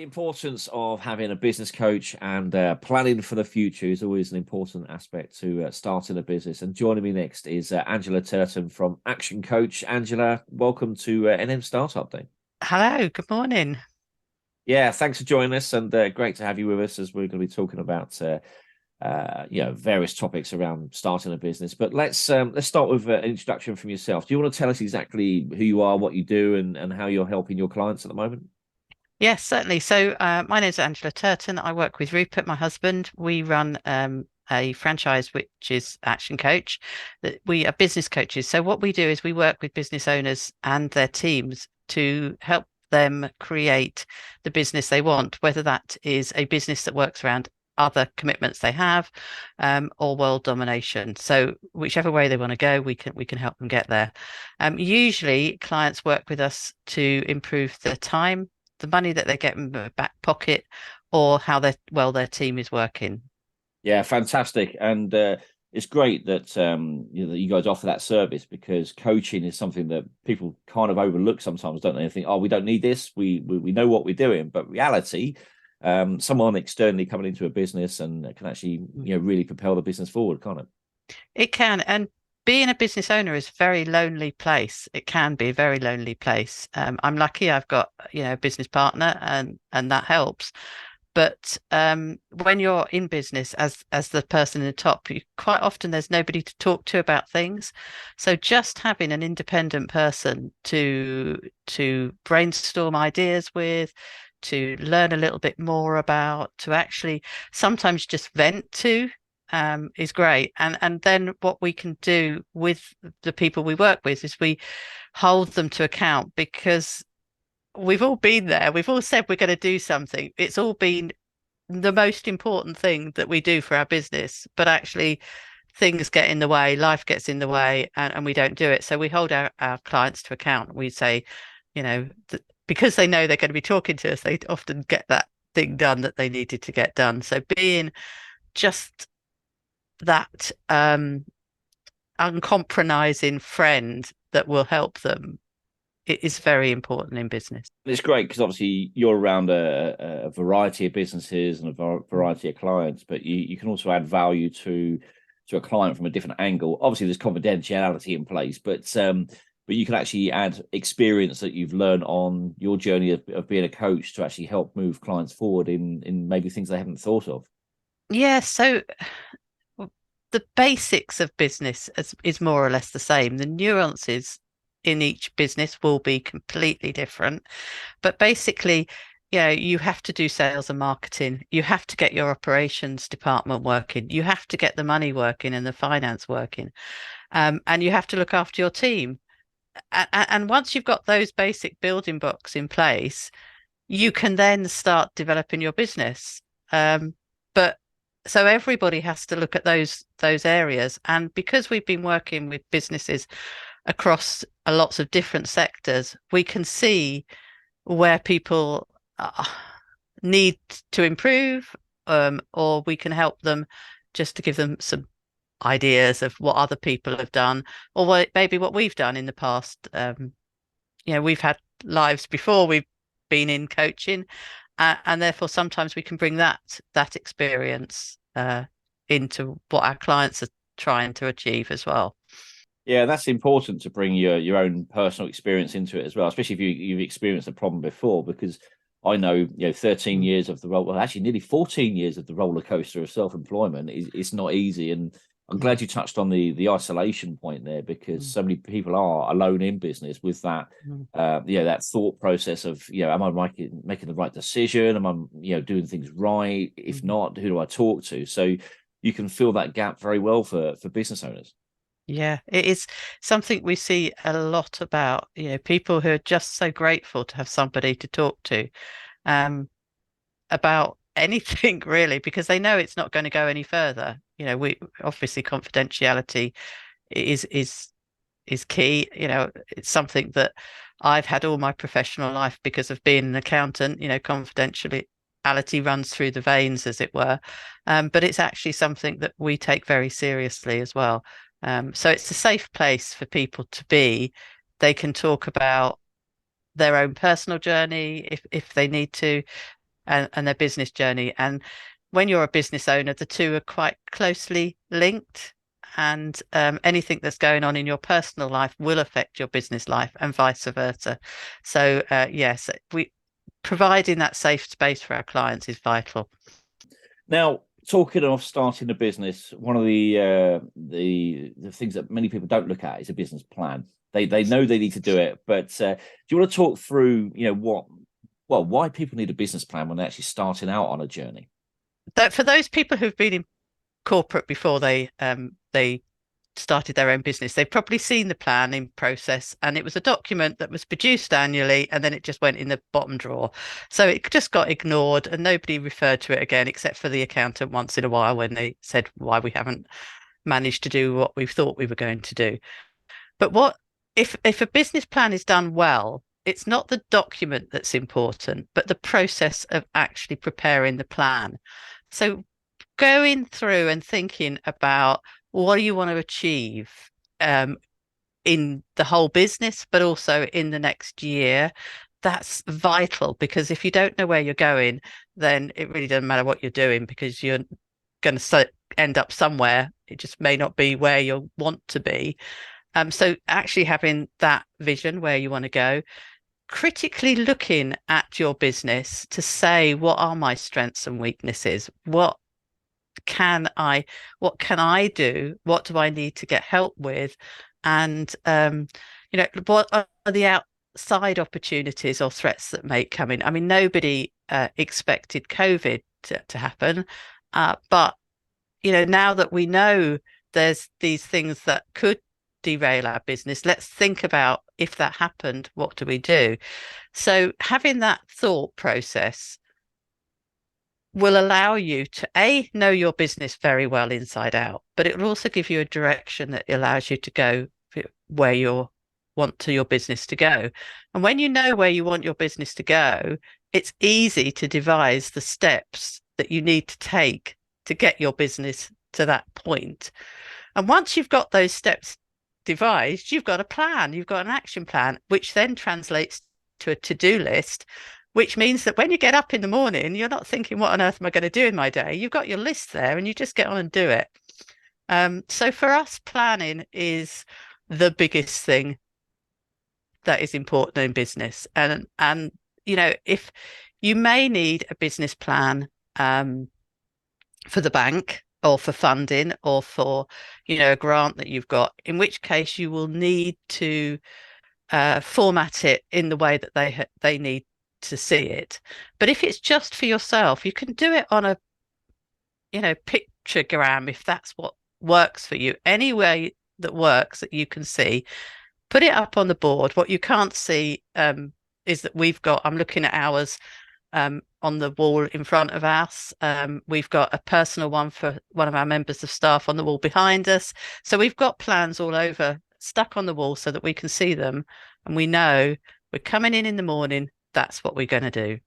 importance of having a business coach and planning for the future is always an important aspect to starting a business. And joining me next is Angela Turton from Action Coach. Angela, welcome to NM Startup Day. Hello, good morning. Yeah, thanks for joining us, and great to have you with us as we're going to be talking about various topics around starting a business. But let's start with an introduction from yourself. Do you want to tell us exactly who you are, what you do, and how you're helping your clients at the moment? Yes, certainly. So, my name is Angela Turton. I work with Rupert, my husband. We run a franchise which is Action Coach. That we are business coaches. So, what we do is we work with business owners and their teams to help them create the business they want, whether that is a business that works around other commitments they have, or world domination. So, whichever way they want to go, we can help them get there. Usually, clients work with us to improve their time, the money that they get in their back pocket, or how their team is working. Yeah, fantastic. And it's great that you guys offer that service, because coaching is something that people kind of overlook sometimes, don't they? They think, oh, we don't need this. We know what we're doing. But reality, someone externally coming into a business and can actually really propel the business forward, can't it? It can, and being a business owner is a very lonely place. It can be a very lonely place. I'm lucky I've got, a business partner, and that helps. But when you're in business as the person in the top, quite often there's nobody to talk to about things. So just having an independent person to brainstorm ideas with, to learn a little bit more about, to actually sometimes just vent to, is great. And then what we can do with the people we work with is we hold them to account, because we've all been there. We've all said we're going to do something. It's all been the most important thing that we do for our business, but actually things get in the way, life gets in the way, and we don't do it. So we hold our clients to account. We say, because they know they're going to be talking to us, they often get that thing done that they needed to get done. So being just that uncompromising friend that will help them, it is very important in business. It's great because obviously you're around a variety of businesses and a variety of clients, but you can also add value to a client from a different angle. Obviously, there's confidentiality in place, but you can actually add experience that you've learned on your journey of being a coach to actually help move clients forward in maybe things they haven't thought of. Yeah, so the basics of business is more or less the same. The nuances in each business will be completely different. But basically, you have to do sales and marketing. You have to get your operations department working. You have to get the money working and the finance working. And you have to look after your team. And once you've got those basic building blocks in place, you can then start developing your business. But so everybody has to look at those areas. And because we've been working with businesses across lots of different sectors, we can see where people need to improve, or we can help them just to give them some ideas of what other people have done, or maybe what we've done in the past. We've had lives before we've been in coaching, and therefore sometimes we can bring that experience into what our clients are trying to achieve as well. Yeah, that's important to bring your own personal experience into it as well, especially if you've experienced a problem before. Because I know, 13 Mm. years of the well, actually nearly 14 years of the roller coaster of self-employment is it's not easy. And I'm Mm. glad you touched on the isolation point there, because Mm. so many people are alone in business with that, Mm. that thought process of, am I making the right decision? Am I, doing things right? If Mm. not, who do I talk to? So you can fill that gap very well for business owners. Yeah, it is something we see a lot about, people who are just so grateful to have somebody to talk to, about anything really, because they know it's not going to go any further. We obviously confidentiality is key. It's something that I've had all my professional life because of being an accountant. Confidentiality runs through the veins, as it were. But it's actually something that we take very seriously as well. So it's a safe place for people to be. They can talk about their own personal journey if they need to. and their business journey. And when you're a business owner, the two are quite closely linked. And anything that's going on in your personal life will affect your business life, and vice versa. So yes, we providing that safe space for our clients is vital. Now, talking of starting a business, one of the things that many people don't look at is a business plan. They know they need to do it, but do you want to talk through, why people need a business plan when they're actually starting out on a journey? That for those people who've been in corporate before they started their own business, they've probably seen the planning process, and it was a document that was produced annually, and then it just went in the bottom drawer. So it just got ignored, and nobody referred to it again, except for the accountant once in a while when they said why we haven't managed to do what we thought we were going to do. But what if a business plan is done well, it's not the document that's important, but the process of actually preparing the plan. So going through and thinking about what do you want to achieve in the whole business, but also in the next year, that's vital, because if you don't know where you're going, then it really doesn't matter what you're doing, because you're going to end up somewhere. It just may not be where you want to be. So actually having that vision where you want to go, critically looking at your business to say, what are my strengths and weaknesses? What can I do? What do I need to get help with? And what are the outside opportunities or threats that may come in? I mean, nobody expected COVID to happen, but now that we know there's these things that could derail our business, let's think about, if that happened, what do we do? So having that thought process will allow you to know your business very well inside out, but it will also give you a direction that allows you to go where you want your business to go. And when you know where you want your business to go, it's easy to devise the steps that you need to take to get your business to that point. And once you've got those steps devised, you've got a plan, you've got an action plan, which then translates to a to-do list, which means that when you get up in the morning, you're not thinking, what on earth am I going to do in my day? You've got your list there and you just get on and do it. So for us, planning is the biggest thing that is important in business. And if you may need a business plan for the bank, or for funding, or for a grant that you've got, in which case you will need to format it in the way that they need to see it. But if it's just for yourself, you can do it on a pictogram, if that's what works for you. Any way that works that you can see, put it up on the board. What you can't see is that I'm looking at ours on the wall in front of us. We've got a personal one for one of our members of staff on the wall behind us. So we've got plans all over, stuck on the wall, so that we can see them, and we know we're coming in the morning. That's what we're going to do.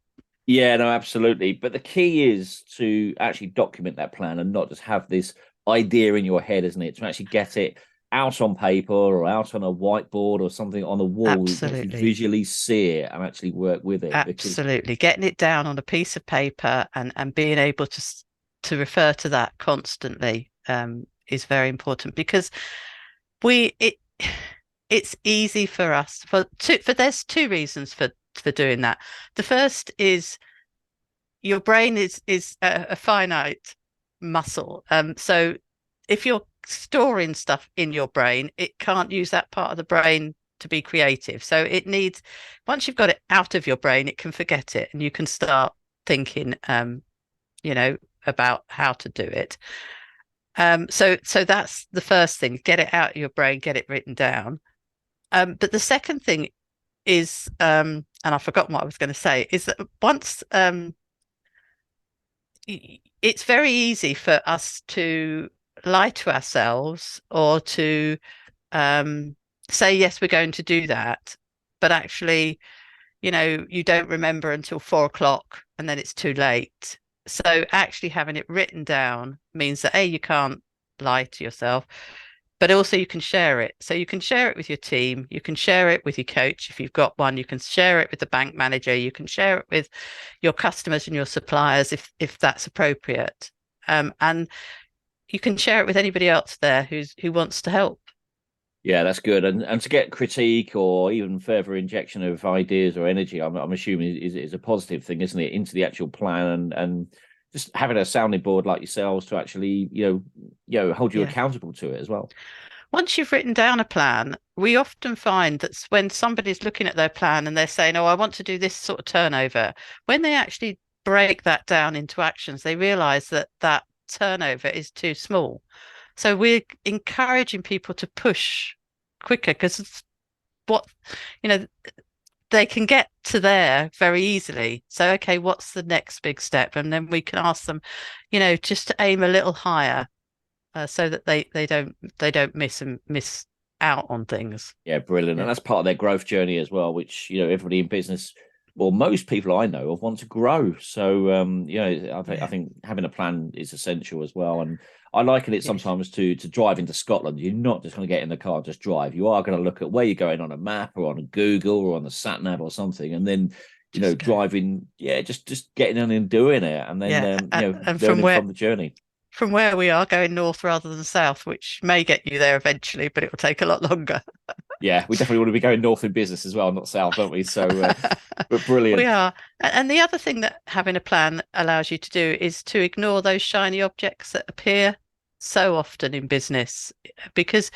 Yeah, no, absolutely. But the key is to actually document that plan and not just have this idea in your head, isn't it? To actually get it out on paper or out on a whiteboard or something on the wall. Absolutely. To visually see it and actually work with it. Absolutely. Getting it down on a piece of paper and being able to refer to that constantly is very important, because it's easy for us there's two reasons for doing that. The first is your brain is a finite muscle. So if you're storing stuff in your brain, it can't use that part of the brain to be creative. So it needs, once you've got it out of your brain, it can forget it, and you can start thinking, about how to do it. So that's the first thing: get it out of your brain, get it written down. But the second thing is, and I've forgotten what I was going to say, is that once it's very easy for us to lie to ourselves, or to say, yes, we're going to do that, but actually, you don't remember until 4 o'clock, and then it's too late. So actually having it written down means that, A, you can't lie to yourself, but also you can share it. So you can share it with your team, you can share it with your coach if you've got one, you can share it with the bank manager, you can share it with your customers and your suppliers if that's appropriate. And you can share it with anybody else there who wants to help. Yeah, that's good. And to get critique or even further injection of ideas or energy, I'm assuming is a positive thing, isn't it? Into the actual plan and just having a sounding board like yourselves to actually, hold you Yeah. accountable to it as well. Once you've written down a plan, we often find that when somebody's looking at their plan and they're saying, "Oh, I want to do this sort of turnover," when they actually break that down into actions, they realize that that turnover is too small. So we're encouraging people to push quicker because what, you know, they can get to there very easily. So, okay, what's the next big step? And then we can ask them, just to aim a little higher, so that they don't miss out on things. Yeah, brilliant. And Yeah. that's part of their growth journey as well, which, everybody in business, well, most people I know of want to grow. So, I Yeah. think having a plan is essential as well. And I liken it Yes. sometimes to drive into Scotland. You're not just going to get in the car and just drive. You are going to look at where you're going on a map or on a Google or on the sat nav or something. And then, Just go. driving, just getting in and doing it. And then, Yeah. And learning from the journey. from where we are, going north rather than south, which may get you there eventually, but it will take a lot longer. Yeah, we definitely want to be going north in business as well, not south, don't we? So, but We brilliant. are. And the other thing that having a plan allows you to do is to ignore those shiny objects that appear so often in business, because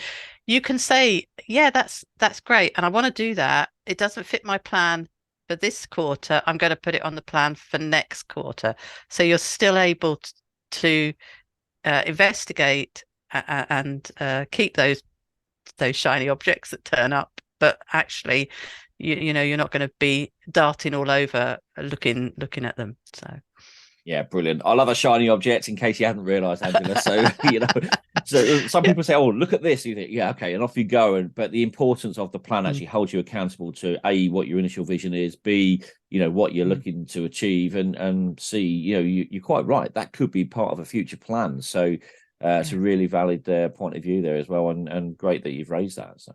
you can say, yeah, that's great, and I want to do that. It doesn't fit my plan for this quarter. I'm going to put it on the plan for next quarter. So you're still able to investigate and keep those shiny objects that turn up, but actually, you're not going to be darting all over looking at them. So Yeah, brilliant. I love a shiny object in case you hadn't realised, Angela. So, so some yeah, people say, oh, look at this. You think, yeah, okay, and off you go. But the importance of the plan mm, actually holds you accountable to A, what your initial vision is, B, what you're mm, looking to achieve, and C, you're quite right. That could be part of a future plan. So it's a yeah. really valid point of view there as well. And great that you've raised that. So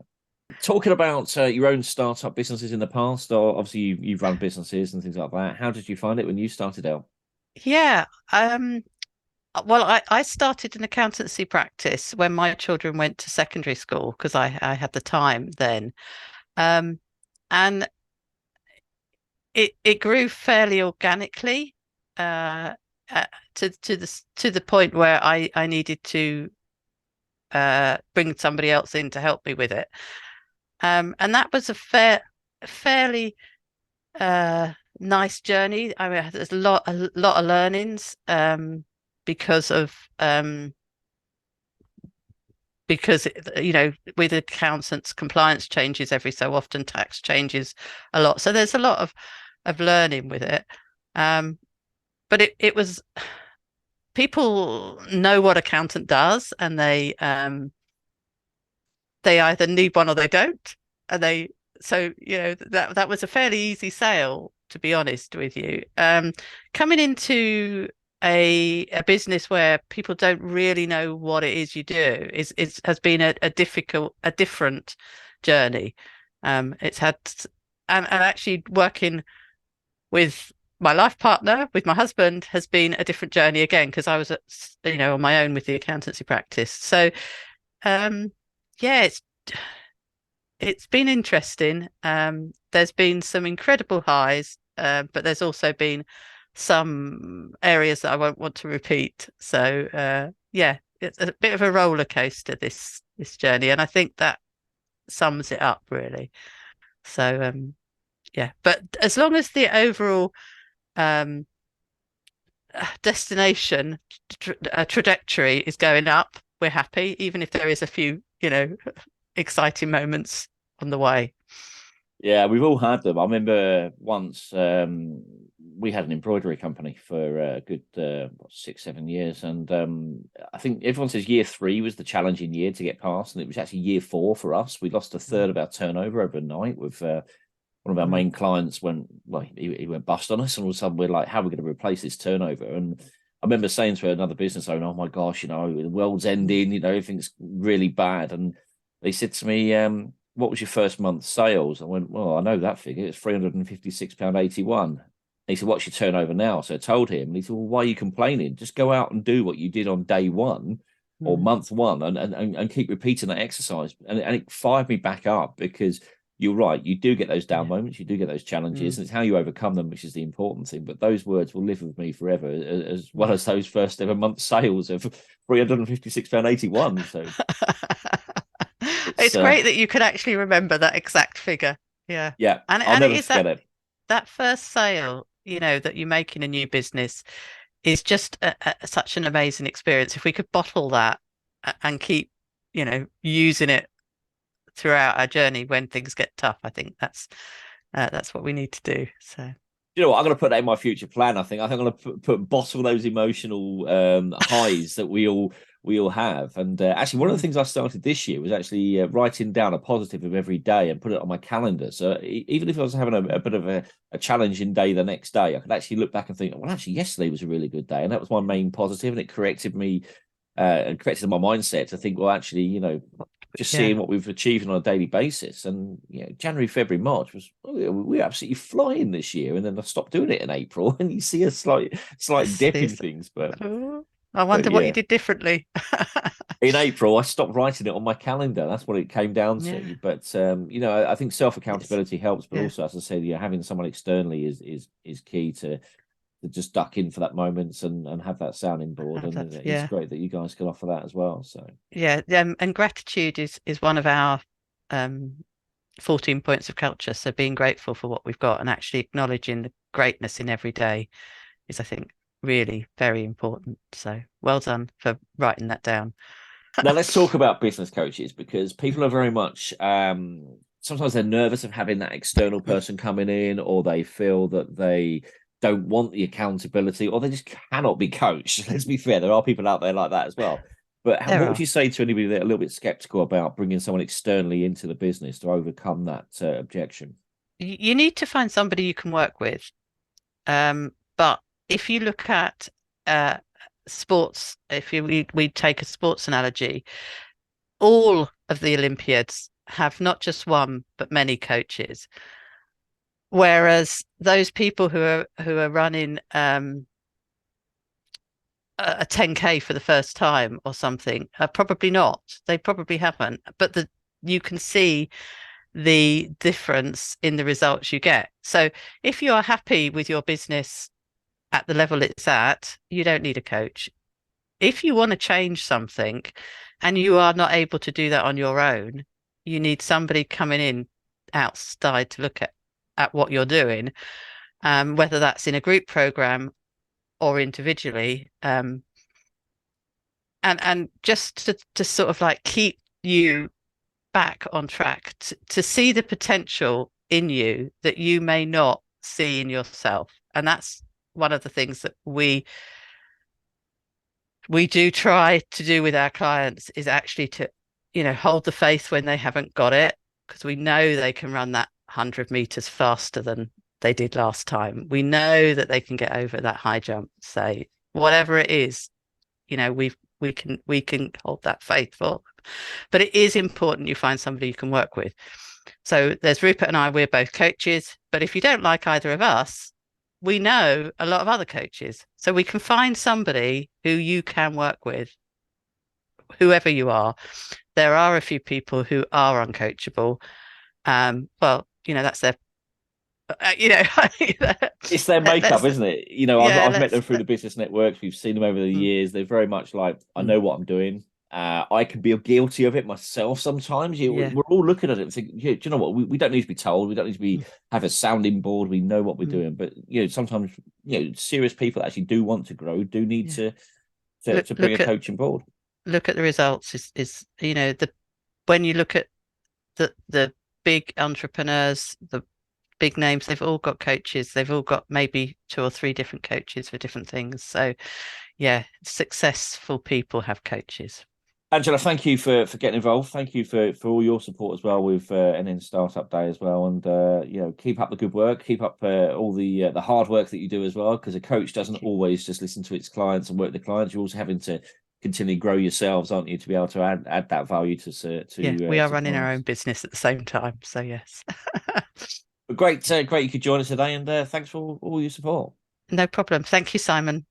talking about your own startup businesses in the past, or obviously you've run businesses and things like that. How did you find it when you started out? Yeah. Well, I started an accountancy practice when my children went to secondary school because I had the time then. Um, and it grew fairly organically, uh, to the point where I needed to bring somebody else in to help me with it. And that was fairly uh, nice journey. I mean, there's a lot of learnings, because of because with accountants, compliance changes every so often, tax changes a lot. So there's a lot of learning with it. Um, but it was, people know what accountant does, and they either need one or they don't, and that was a fairly easy sale, to be honest with you. Coming into a business where people don't really know what it is you do has been a different journey. It's had and actually working with my life partner, with my husband, has been a different journey again, because I was on my own with the accountancy practice. So um yeah, it's been interesting. There's been some incredible highs, but there's also been some areas that I won't want to repeat. So yeah, it's a bit of a roller coaster, this journey, and I think that sums it up really. So yeah, but as long as the overall um, destination trajectory is going up, we're happy, even if there is a few exciting moments on the way. Yeah, we've all had them. I remember once we had an embroidery company for a good 6, 7 years, and I think everyone says year 3 was the challenging year to get past, and it was actually year 4 for us. We lost a third of our turnover overnight with one of our Mm. main clients went well, he went bust on us, and all of a sudden we're like, how are we going to replace this turnover? And I remember saying to another business owner, "Oh my gosh, the world's ending. Everything's really bad." And they said to me, "What was your first month's sales?" I went, "Well, I know that figure. It's £356.81." He said, "What's your turnover now?" So I told him, and he said, "Well, why are you complaining? Just go out and do what you did on day one or Mm. month one, and keep repeating that exercise." And it fired me back up, because you're right. You do get those down Yeah. moments. You do get those challenges, Mm. and it's how you overcome them, which is the important thing. But those words will live with me forever, as well Yeah. as those first ever month sales of £356.81. So it's It's great that you can actually remember that exact figure. Yeah. yeah, And I'll and it never is forget it. that first sale, that you make in a new business is just such an amazing experience. If we could bottle that and keep, using it throughout our journey when things get tough, I think that's what we need to do. So You know what? I'm going to put that in my future plan. I think I'm going to put bottle those emotional highs that we all have. And actually, one of the mm, things I started this year was actually writing down a positive of every day and put it on my calendar. So even if I was having a bit of a challenging day the next day, I could actually look back and think, well, actually, yesterday was a really good day, and that was my main positive, and it corrected me and corrected my mindset to think, well, actually, just yeah, seeing what we've achieved on a daily basis. And January, February, March was, we're absolutely flying this year. And then I stopped doing it in April, and you see a slight this dip in is. things. But Oh, I but wonder what you yeah, did differently. in April I stopped writing it on my calendar. That's what it came down Yeah, to. But I think self it's accountability helps, but yeah, also, as I said, having someone externally is key to just duck in for that moment and have that sounding board. have that. And it's Yeah, great that you guys can offer that as well. So. yeah, and gratitude is one of our um 14 points of culture. So being grateful for what we've got and actually acknowledging the greatness in every day is, I think, really very important. So well done for writing that down. Now let's talk about business coaches, because people are very much sometimes they're nervous of having that external person coming in, or they feel that they don't want the accountability, or they just cannot be coached. Let's be fair, there are people out there like that as well. But There what would are. you say to anybody that are a little bit skeptical about bringing someone externally into the business to overcome that objection? You need to find somebody you can work with. But if you look at uh, sports, if we take a sports analogy, all of the Olympiads have not just one but many coaches. Whereas those people who are running a 10K for the first time or something are probably not. They probably haven't. But you can see the difference in the results you get. So if you are happy with your business at the level it's at, you don't need a coach. If you want to change something and you are not able to do that on your own, you need somebody coming in outside to look at what you're doing, whether that's in a group program or individually, and just to sort of like keep you back on track, to see the potential in you that you may not see in yourself. And that's one of the things that we do try to do with our clients, is actually to, hold the faith when they haven't got it, because we know they can run that 100 meters faster than they did last time. We know that they can get over that high jump. Say whatever it is, we can hold that faith for. But it is important you find somebody you can work with. So there's Rupert and I, we're both coaches. But if you don't like either of us, we know a lot of other coaches. So we can find somebody who you can work with, whoever you are. There are a few people who are uncoachable. Well, that's their, It's their makeup, let's, isn't it? yeah, I've met them through the business networks. We've seen them over the mm, years. They're very much like, I mm, know what I'm doing. I can be guilty of it myself sometimes. yeah, We're all looking at it and thinking, yeah, do you know what? We don't need to be told. We don't need to be mm, have a sounding board. We know what we're mm, doing. But sometimes serious people that actually do want to grow do need yeah. to Look, to bring a look at coaching board. look at the results. Is the when you look at the big entrepreneurs, the big names, they've all got coaches. They've all got maybe two or three different coaches for different things. So yeah, successful people have coaches. Angela, thank you for getting involved. Thank you for all your support as well with NN Startup Day as well. And keep up the good work. Keep up all the hard work that you do as well. Because a coach doesn't always just listen to its clients and work with the clients. You're also having to continually grow yourselves, aren't you, to be able to add that value to Yeah, we are to running our own clients. business at the same time. So yes. But great, great you could join us today, and thanks for all your support. No problem. Thank you, Simon.